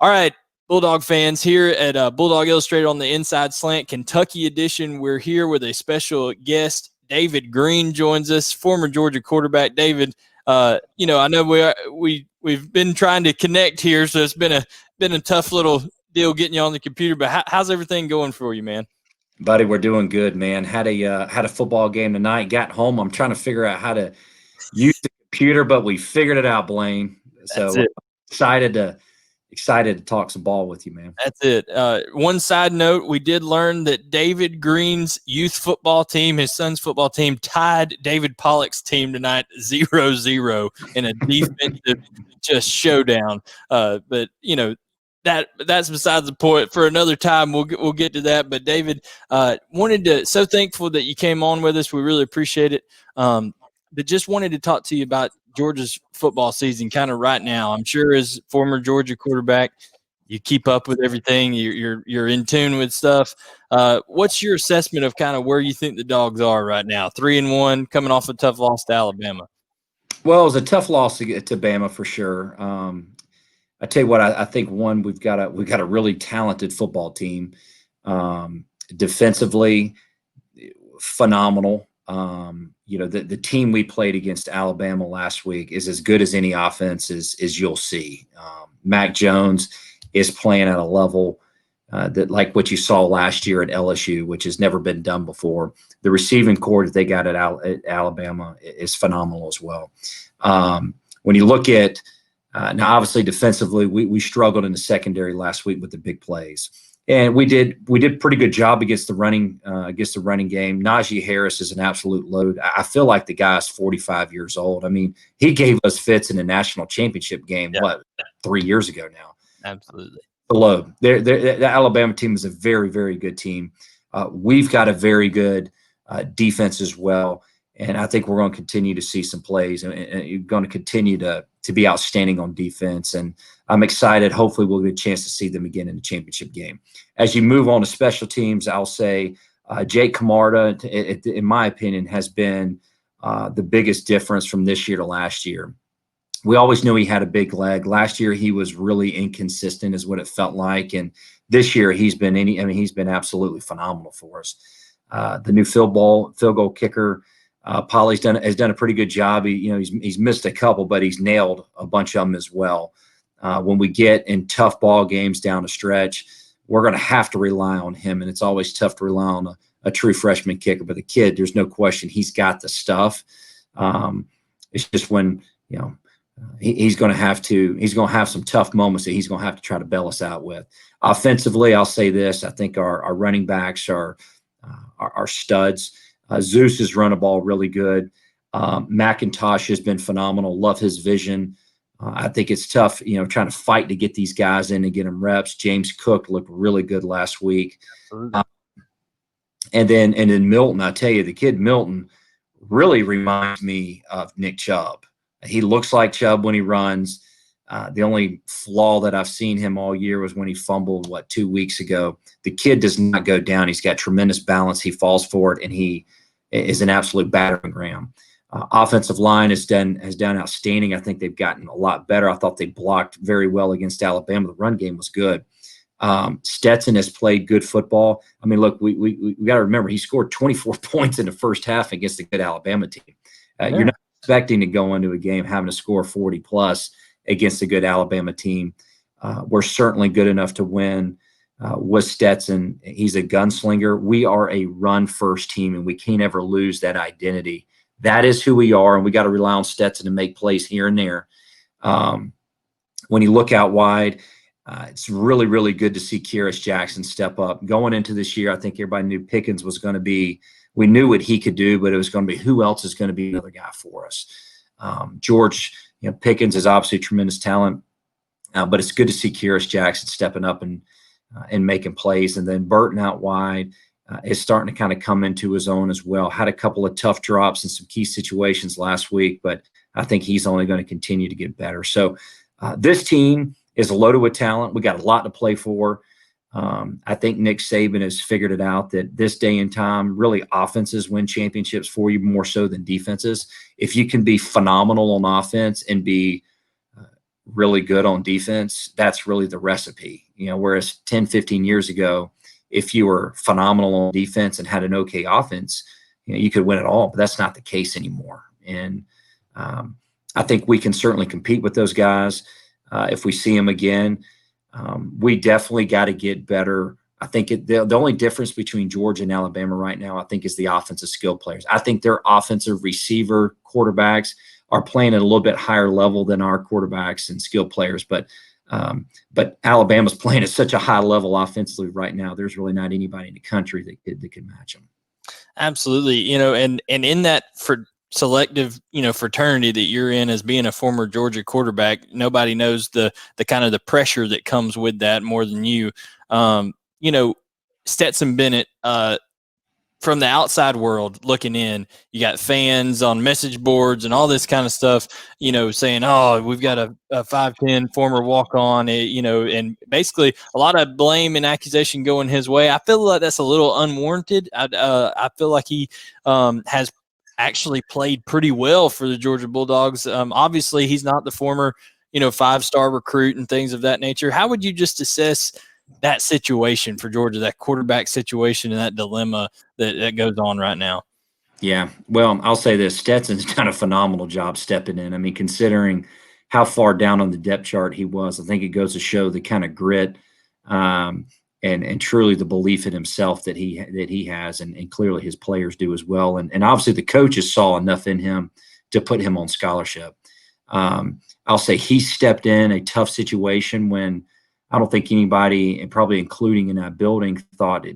All right, Bulldog fans, here at Bulldawg Illustrated on the Inside Slant Kentucky edition. We're here with a special guest. David Greene joins us, former Georgia quarterback. David, I know we've been trying to connect here, so it's been a tough little deal getting you on the computer. But how's everything going for you, man? Buddy, we're doing good, man. Had a football game tonight. Got home. I'm trying to figure out how to use the computer, but we figured it out, Blaine. So excited to talk some ball with you, man. That's it. One side note, we did learn that David Greene's youth football team, his son's football team, tied David Pollock's team tonight 0-0 in a defensive just showdown. But that's besides the point. For another time, we'll get to that. But David, so thankful that you came on with us. We really appreciate it. But just wanted to talk to you about Georgia's football season kind of right now. I'm sure as former Georgia quarterback, you keep up with everything. You're in tune with stuff. What's your assessment of kind of where you think the Dogs are right now? 3-1, coming off a tough loss to Alabama. Well, it was a tough loss to Bama for sure. I tell you what, I think we've got a really talented football team. Defensively, phenomenal. The team we played against Alabama last week is as good as any offense as you'll see. Mac Jones is playing at a level that like what you saw last year at LSU, which has never been done before. The receiving core that they got at Alabama is phenomenal as well. When you look at now, obviously defensively, we struggled in the secondary last week with the big plays. And we did pretty good job against the running game. Najee Harris is an absolute load. I feel like the guy's 45 years old. I mean, he gave us fits in the national championship game, 3 years ago now. Absolutely. The load. The Alabama team is a very, very good team. We've got a very good defense as well. And I think we're going to continue to see some plays and you're going to continue to be outstanding on defense. And I'm excited. Hopefully we'll get a chance to see them again in the championship game. As you move on to special teams, I'll say Jake Camarda, in my opinion, has been the biggest difference from this year to last year. We always knew he had a big leg. Last year he was really inconsistent is what it felt like. And this year he's been absolutely phenomenal for us. The new field goal kicker, Polly's has done a pretty good job. He's missed a couple, but he's nailed a bunch of them as well. When we get in tough ball games down the stretch, we're going to have to rely on him, and it's always tough to rely on a true freshman kicker. But the kid, there's no question, he's got the stuff. It's just when he's going to have some tough moments that he's going to have to try to bail us out with. Offensively, I'll say this: I think our running backs are studs. Zeus has run a ball really good. McIntosh has been phenomenal. Love his vision. I think it's tough, trying to fight to get these guys in and get them reps. James Cook looked really good last week. And then Milton, I tell you, the kid Milton really reminds me of Nick Chubb. He looks like Chubb when he runs. The only flaw that I've seen him all year was when he fumbled, 2 weeks ago. The kid does not go down. He's got tremendous balance. He falls for it, and he is an absolute battering ram. Offensive line has done outstanding. I think they've gotten a lot better. I thought they blocked very well against Alabama. The run game was good. Stetson has played good football. I mean, look, we got to remember he scored 24 points in the first half against a good Alabama team. You're not expecting to go into a game having to score 40 plus against a good Alabama team. We're certainly good enough to win with Stetson. He's a gunslinger. We are a run-first team, and we can't ever lose that identity. That is who we are, and we got to rely on Stetson to make plays here and there. When you look out wide, it's really, really good to see Kyrus Jackson step up. Going into this year, I think everybody knew Pickens was going to be – we knew what he could do, but it was going to be who else is going to be another guy for us. George Pickens is obviously tremendous talent, but it's good to see Kyrus Jackson stepping up and making plays. And then Burton out wide is starting to kind of come into his own as well. Had a couple of tough drops in some key situations last week, but I think he's only going to continue to get better. So this team is loaded with talent. We got a lot to play for. I think Nick Saban has figured it out that this day and time, really offenses win championships for you more so than defenses. If you can be phenomenal on offense and be really good on defense, that's really the recipe. Whereas 10, 15 years ago, if you were phenomenal on defense and had an okay offense, you could win it all. But that's not the case anymore. And I think we can certainly compete with those guys if we see them again. We definitely got to get better. I think the only difference between Georgia and Alabama right now, I think, is the offensive skill players. I think their offensive receiver quarterbacks are playing at a little bit higher level than our quarterbacks and skill players. But Alabama's playing at such a high level offensively right now. There's really not anybody in the country that can match them. Absolutely. And in that for selective, fraternity that you're in as being a former Georgia quarterback, nobody knows the kind of the pressure that comes with that more than you. Stetson Bennett, from the outside world looking in, you got fans on message boards and all this kind of stuff, saying, oh, we've got a 5'10" former walk-on, and basically a lot of blame and accusation going his way. I feel like that's a little unwarranted. I feel like he has actually played pretty well for the Georgia Bulldogs. Obviously, he's not the former, 5-star recruit and things of that nature. How would you just assess that situation for Georgia, that quarterback situation and that dilemma that goes on right now? Yeah, well, I'll say this: Stetson's done a phenomenal job stepping in. I mean, considering how far down on the depth chart he was, I think it goes to show the kind of grit and truly the belief in himself that he has, and clearly his players do as well. And obviously the coaches saw enough in him to put him on scholarship. I'll say he stepped in a tough situation when I don't think anybody, and probably including in that building, thought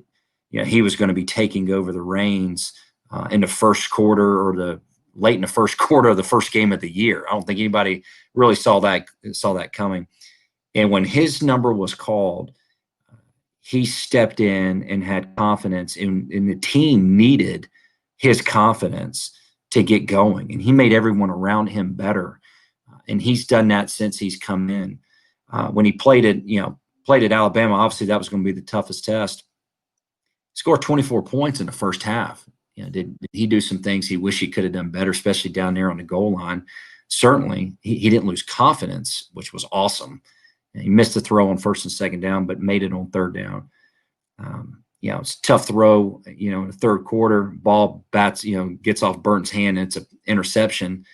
he was going to be taking over the reins in the first quarter or late in the first quarter of the first game of the year. I don't think anybody really saw that coming. And when his number was called, he stepped in and had confidence, and the team needed his confidence to get going. And he made everyone around him better. And he's done that since he's come in. When he played at Alabama, obviously that was going to be the toughest test. He scored 24 points in the first half. Did he do some things he wished he could have done better, especially down there on the goal line? Certainly, he didn't lose confidence, which was awesome. He missed a throw on first and second down, but made it on third down. It's a tough throw, in the third quarter. Ball gets off Burton's hand, and it's an interception.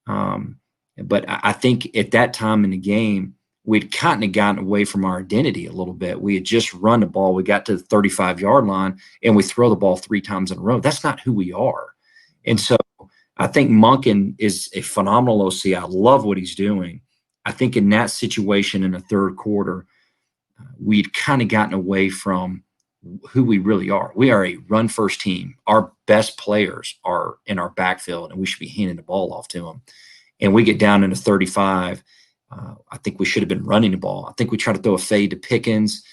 But I think at that time in the game, we'd kind of gotten away from our identity a little bit. We had just run the ball. We got to the 35-yard line, and we throw the ball 3 times in a row. That's not who we are. And so I think Monken is a phenomenal OC. I love what he's doing. I think in that situation in the third quarter, we'd kind of gotten away from who we really are. We are a run-first team. Our best players are in our backfield, and we should be handing the ball off to them. And we get down into 35. I think we should have been running the ball. I think we try to throw a fade to Pickens,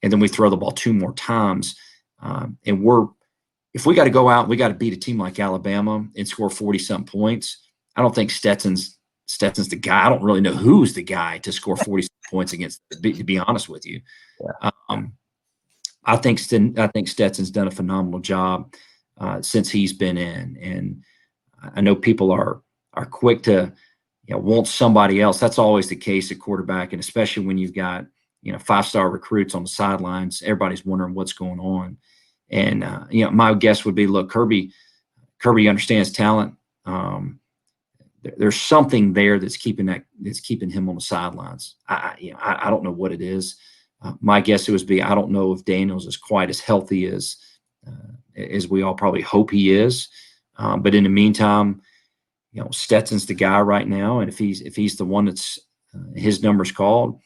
and then we throw the ball 2 more times. And if we got to go out, we got to beat a team like Alabama and score 40-something points. I don't think Stetson's the guy. I don't really know who's the guy to score 40 points against, to be honest with you. Yeah. I think Stetson's done a phenomenal job since he's been in. And I know people are quick to want somebody else. That's always the case at quarterback, and especially when you've got 5-star recruits on the sidelines, everybody's wondering what's going on. And my guess would be, look, Kirby understands talent. There's something there that's keeping him on the sidelines. I don't know what it is. My guess would be, I don't know if Daniels is quite as healthy as we all probably hope he is. But in the meantime, Stetson's the guy right now, and if he's the one that's his number's called,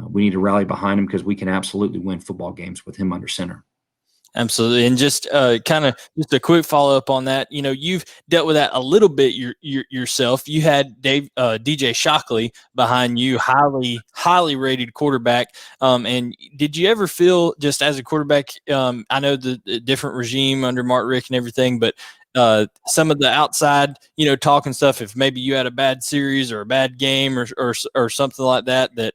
we need to rally behind him, because we can absolutely win football games with him under center. Absolutely. And just kind of just a quick follow up on that. You've dealt with that a little bit yourself. You had DJ Shockley behind you, highly rated quarterback. And did you ever feel, just as a quarterback, I know the different regime under Mark Richt and everything, but some of the outside, talk and stuff, if maybe you had a bad series or a bad game or something like that,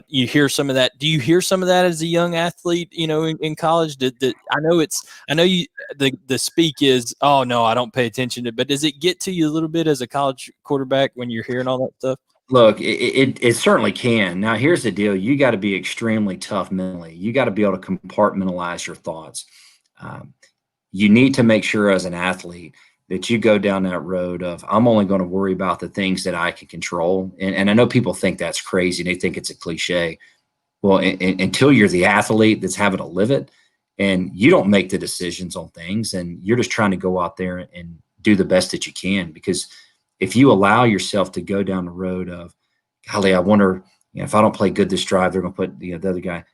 you hear some of that. Do you hear some of that as a young athlete, in college? I know you, the speak is, oh no, I don't pay attention to, but does it get to you a little bit as a college quarterback when you're hearing all that stuff? Look, it certainly can. Now, here's the deal. You got to be extremely tough mentally. You got to be able to compartmentalize your thoughts. Um, you need to make sure as an athlete that you go down that road of, I'm only going to worry about the things that I can control. And I know people think that's crazy. They think it's a cliche. Well, until you're the athlete that's having to live it and you don't make the decisions on things and you're just trying to go out there and do the best that you can. Because if you allow yourself to go down the road of, golly, I wonder, if I don't play good this drive, they're going to put the other guy,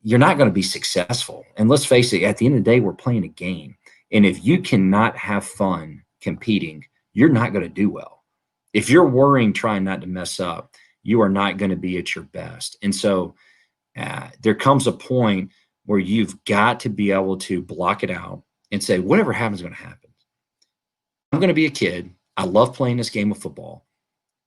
you're not going to be successful. And let's face it, at the end of the day, we're playing a game. And if you cannot have fun competing, you're not going to do well. If you're worrying, trying not to mess up, you are not going to be at your best. And so there comes a point where you've got to be able to block it out and say, whatever happens is going to happen. I'm going to be a kid. I love playing this game of football.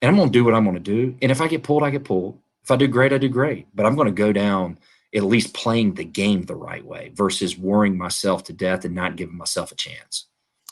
And I'm going to do what I'm going to do. And if I get pulled, I get pulled. If I do great, I do great. But I'm going to go down at least playing the game the right way versus worrying myself to death and not giving myself a chance.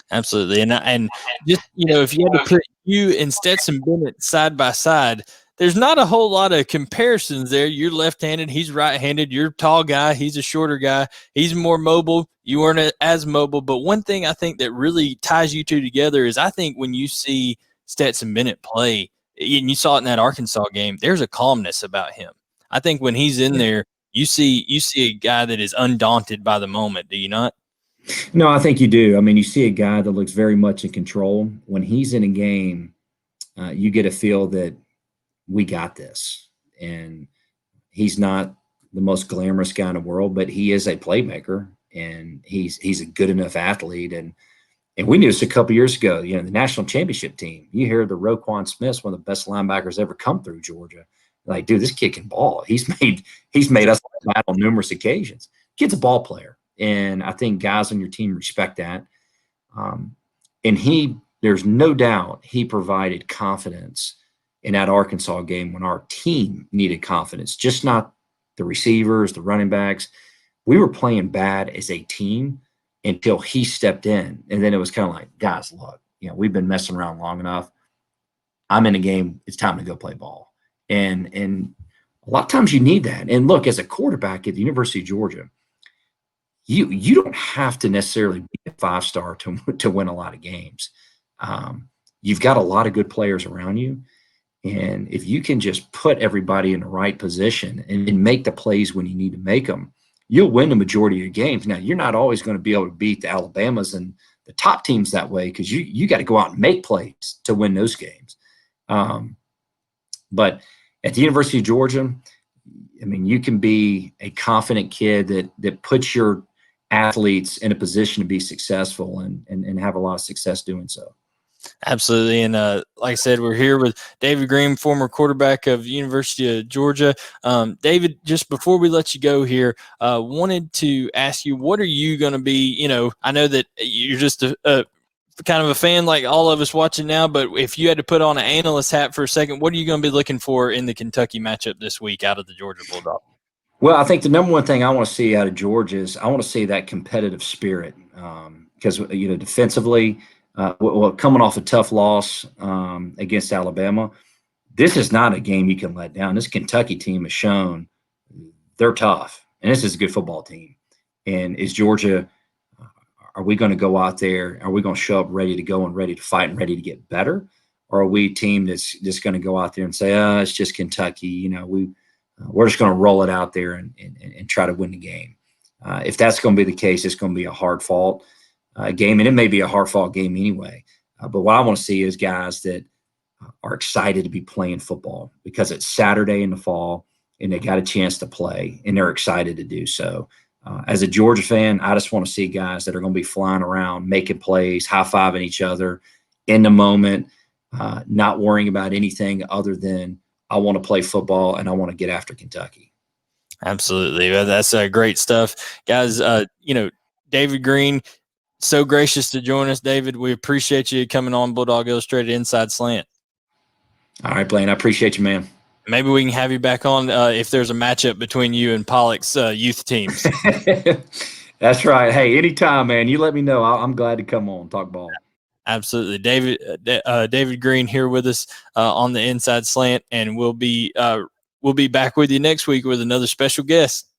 Absolutely. And just, if you had to put you and Stetson Bennett side by side, there's not a whole lot of comparisons there. You're left-handed. He's right-handed. You're a tall guy. He's a shorter guy. He's more mobile. You weren't as mobile. But one thing I think that really ties you two together is I think when you see Stetson Bennett play, and you saw it in that Arkansas game, there's a calmness about him. I think when he's in there, you see a guy that is undaunted by the moment. Do you not? No, I think you do. I mean, you see a guy that looks very much in control. When he's in a game, you get a feel that we got this. And he's not the most glamorous guy in the world, but he is a playmaker and he's a good enough athlete. And we knew this a couple years ago, the national championship team, you hear the Roquan Smith's one of the best linebackers ever come through Georgia. Like, dude, this kid can ball. He's made us mad on numerous occasions. Kid's a ball player. And I think guys on your team respect that. And there's no doubt he provided confidence in that Arkansas game when our team needed confidence, just not the receivers, the running backs. We were playing bad as a team until he stepped in. And then it was kind of like, guys, look, we've been messing around long enough. I'm in a game. It's time to go play ball. And a lot of times you need that. And look, as a quarterback at the University of Georgia, you don't have to necessarily be a five-star to win a lot of games. You've got a lot of good players around you. And if you can just put everybody in the right position and make the plays when you need to make them, you'll win the majority of your games. Now, you're not always going to be able to beat the Alabamas and the top teams that way because you got to go out and make plays to win those games. But at the University of Georgia, I mean, you can be a confident kid that puts your athletes in a position to be successful and have a lot of success doing so. Absolutely. And like I said, we're here with David Greene, former quarterback of University of Georgia. David, just before we let you go here, wanted to ask you, what are you going to be, I know that you're just a kind of a fan like all of us watching now, but if you had to put on an analyst hat for a second, what are you going to be looking for in the Kentucky matchup this week out of the Georgia Bulldog? Well, I think the number one thing I want to see out of Georgia is I want to see that competitive spirit because, defensively, coming off a tough loss against Alabama, this is not a game you can let down. This Kentucky team has shown they're tough, and this is a good football team. And is Georgia are we going to go out there? Are we going to show up ready to go and ready to fight and ready to get better? Or are we a team that's just going to go out there and say, it's just Kentucky, we're just going to roll it out there and try to win the game. If that's going to be the case, it's going to be a hard-fought game, and it may be a hard-fought game anyway. But what I want to see is guys that are excited to be playing football because it's Saturday in the fall, and they got a chance to play, and they're excited to do so. As a Georgia fan, I just want to see guys that are going to be flying around, making plays, high-fiving each other in the moment, not worrying about anything other than I want to play football and I want to get after Kentucky. Absolutely. That's great stuff. Guys, David Greene, so gracious to join us, David. We appreciate you coming on Bulldawg Illustrated Inside Slant. All right, Blaine, I appreciate you, man. Maybe we can have you back on if there's a matchup between you and Pollock's youth teams. That's right. Hey, anytime, man. You let me know. I'm glad to come on, talk ball. Absolutely. David Greene here with us on the Inside Slant, and we'll be back with you next week with another special guest.